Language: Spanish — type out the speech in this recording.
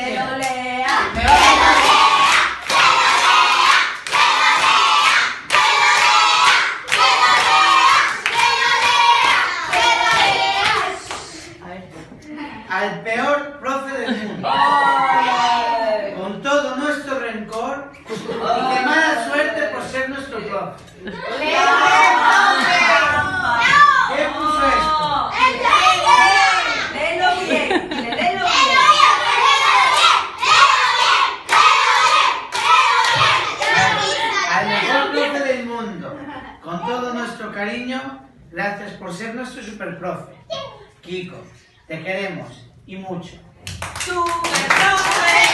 Que lo lea. Al peor profe del mundo. ¡Ay! Con todo nuestro rencor y qué mala suerte por ser nuestro profe. ¿Qué puso esto? Léelo bien, léelo bien. Al mejor profe del mundo. Con todo nuestro cariño, gracias por ser nuestro super profe. Kiko, te queremos y mucho. ¡Super profe!